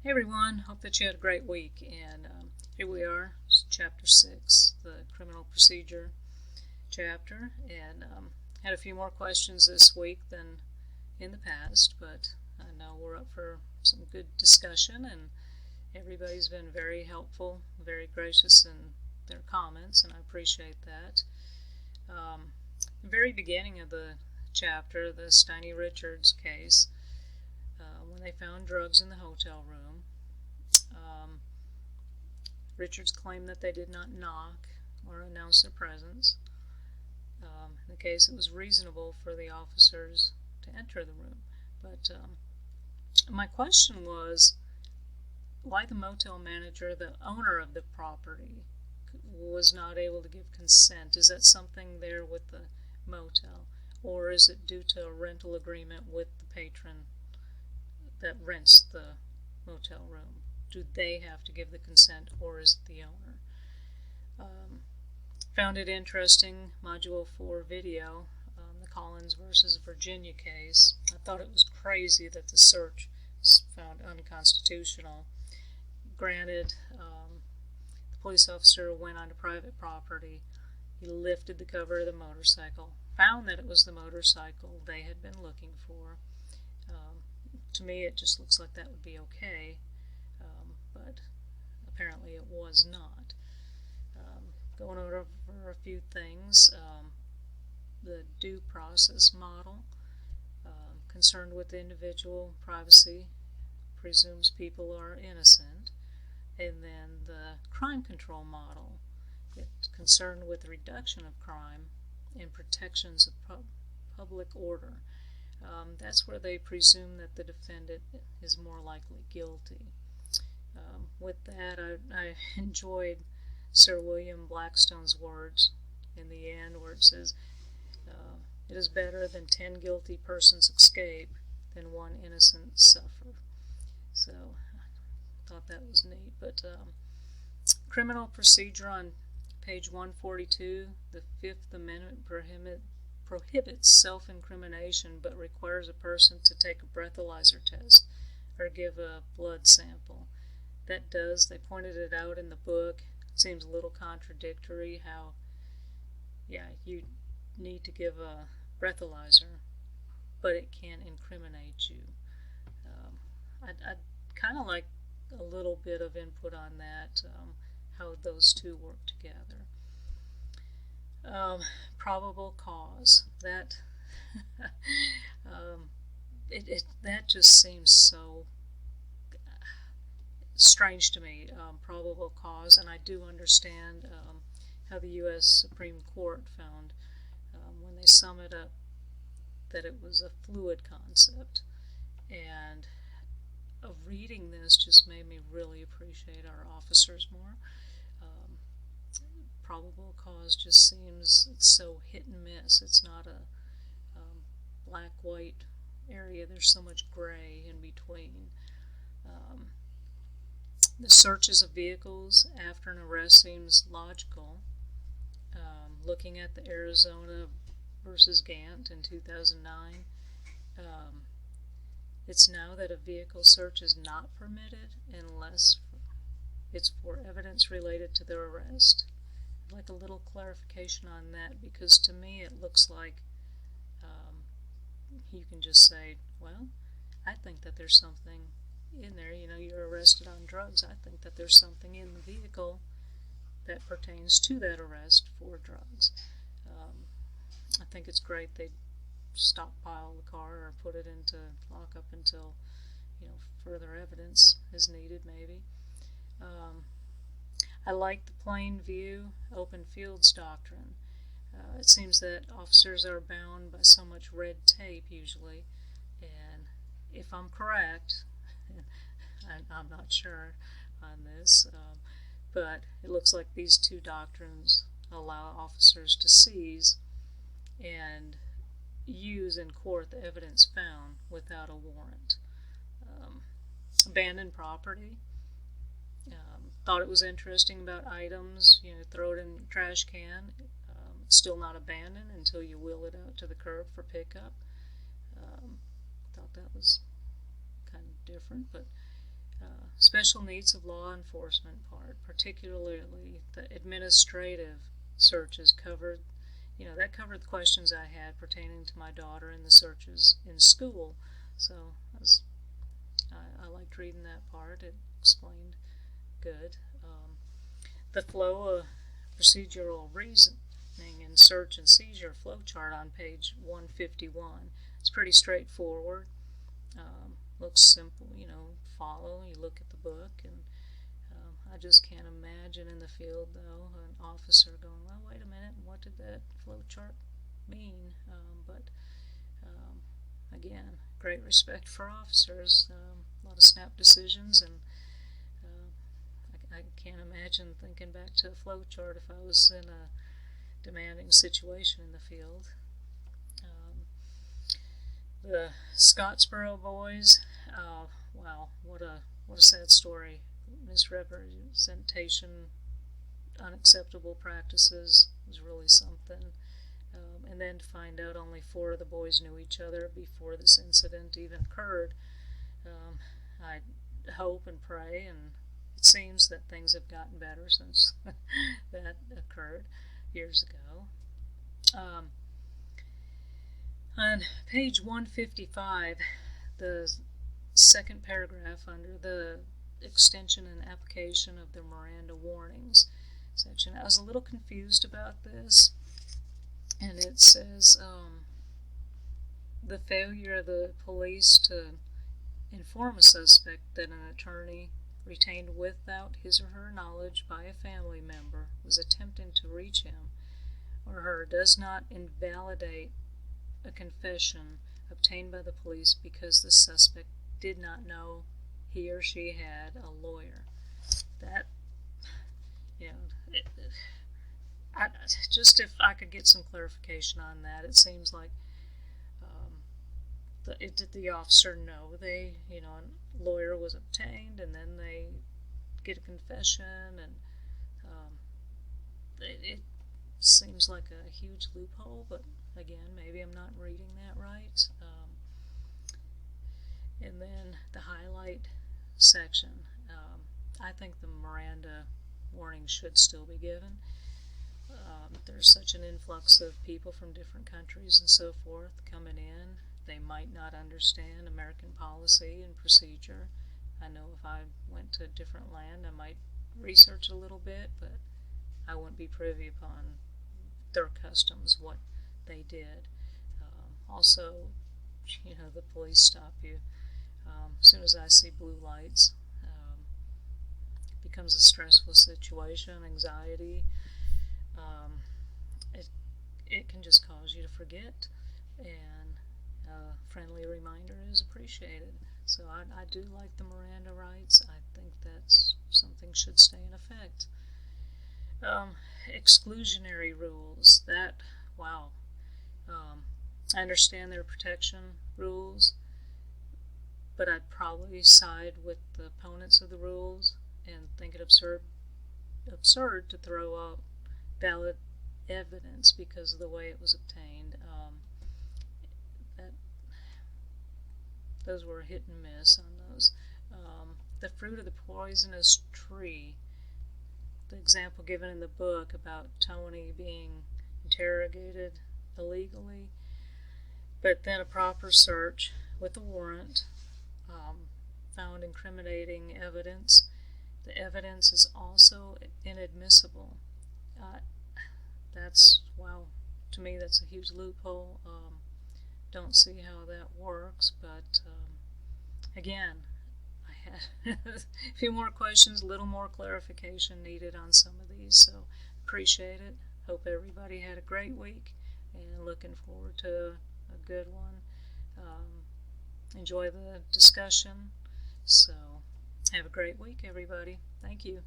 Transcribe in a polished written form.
Hey everyone, hope that you had a great week. And here we are, Chapter 6, the Criminal Procedure chapter. And had a few more questions this week than in the past, but I know we're up for some good discussion, and everybody's been very helpful, very gracious in their comments, and I appreciate that. The very beginning of the chapter, the Steiny Richards case, when they found drugs in the hotel room, Richards claimed that they did not knock or announce their presence. In the case, it was reasonable for the officers to enter the room. But my question was why the motel manager, the owner of the property, was not able to give consent. Is that something there with the motel, or is it due to a rental agreement with the patron that rents the motel room? Do they have to give the consent, or is it the owner? Found it interesting, Module 4 video, the Collins versus Virginia case. I thought it was crazy that the search was found unconstitutional. Granted, the police officer went onto private property. He lifted the cover of the motorcycle, found that it was the motorcycle they had been looking for. To me, it just looks like that would be okay, but apparently it was not. Going over a few things, the due process model, concerned with individual privacy, presumes people are innocent, and then the crime control model, it's concerned with reduction of crime and protections of public order. That's where they presume that the defendant is more likely guilty. With that, I enjoyed Sir William Blackstone's words in the end, where it says, it is better than 10 guilty persons escape than one innocent suffer. So I thought that was neat. But criminal procedure on page 142, the Fifth Amendment prohibits self-incrimination but requires a person to take a breathalyzer test or give a blood sample. That does, they pointed it out in the book. It seems a little contradictory how, you need to give a breathalyzer, but it can incriminate you. I'd kind of like a little bit of input on that, how those two work together. Probable cause. That that just seems so strange to me, probable cause, and I do understand how the U.S. Supreme Court found, when they sum it up, that it was a fluid concept, and reading this just made me really appreciate our officers more. Probable cause just seems, it's so hit and miss. It's not a black-white area. There's so much gray in between. The searches of vehicles after an arrest seems logical. Looking at the Arizona versus Gant in 2009, it's now that a vehicle search is not permitted unless it's for evidence related to the arrest. I'd like a little clarification on that, because to me it looks like you can just say, well, I think that there's something in there. You're arrested on drugs. I think that there's something in the vehicle that pertains to that arrest for drugs. I think it's great they stockpile the car or put it into lockup until further evidence is needed, maybe. I like the plain view, open fields doctrine. It seems that officers are bound by so much red tape usually, and if I'm correct, I'm not sure on this, but it looks like these two doctrines allow officers to seize and use in court the evidence found without a warrant. Abandoned property. Thought it was interesting about items, throw it in the trash can. It's still not abandoned until you wheel it out to the curb for pickup. Thought that was kind of different, but Special needs of law enforcement part, particularly the administrative searches covered, that covered the questions I had pertaining to my daughter and the searches in school. So I liked reading that part. It explained good. The flow of procedural reasoning in search and seizure flowchart on page 151. It's pretty straightforward. Looks simple, follow. You look at the book, and I just can't imagine in the field, though, an officer going, well, wait a minute, what did that flowchart mean? Again, great respect for officers. A lot of snap decisions, and I can't imagine thinking back to a flowchart if I was in a demanding situation in the field. The Scottsboro boys, wow, what a sad story. Misrepresentation, unacceptable practices was really something. And then to find out only 4 of the boys knew each other before this incident even occurred. I hope and pray, and it seems that things have gotten better since that occurred years ago. On page 155, the second paragraph under the extension and application of the Miranda warnings section, I was a little confused about this, and it says the failure of the police to inform a suspect that an attorney retained without his or her knowledge by a family member was attempting to reach him or her does not invalidate a confession obtained by the police because the suspect did not know he or she had a lawyer. That, just if I could get some clarification on that. It seems like did the officer know a lawyer was obtained, and then they get a confession, and it seems like a huge loophole, but again, maybe I'm not reading that right. And then the highlight section, I think the Miranda warning should still be given. There's such an influx of people from different countries and so forth coming in. They might not understand American policy and procedure. I know if I went to a different land, I might research a little bit, but I wouldn't be privy upon their customs, what they did. Also, the police stop you. As soon as I see blue lights, it becomes a stressful situation, anxiety. It can just cause you to forget, and a friendly reminder is appreciated. So I do like the Miranda rights. I think that's something should stay in effect. Exclusionary rules. I understand their protection rules, but I'd probably side with the opponents of the rules and think it absurd to throw out valid evidence because of the way it was obtained. Those were a hit and miss on those. The fruit of the poisonous tree, the example given in the book about Tony being interrogated illegally, but then a proper search with a warrant found incriminating evidence. The evidence is also inadmissible. To me that's a huge loophole. Don't see how that works, but again, I had a few more questions, a little more clarification needed on some of these, so appreciate it. Hope everybody had a great week, and looking forward to a good one. Enjoy the discussion, so have a great week, everybody. Thank you.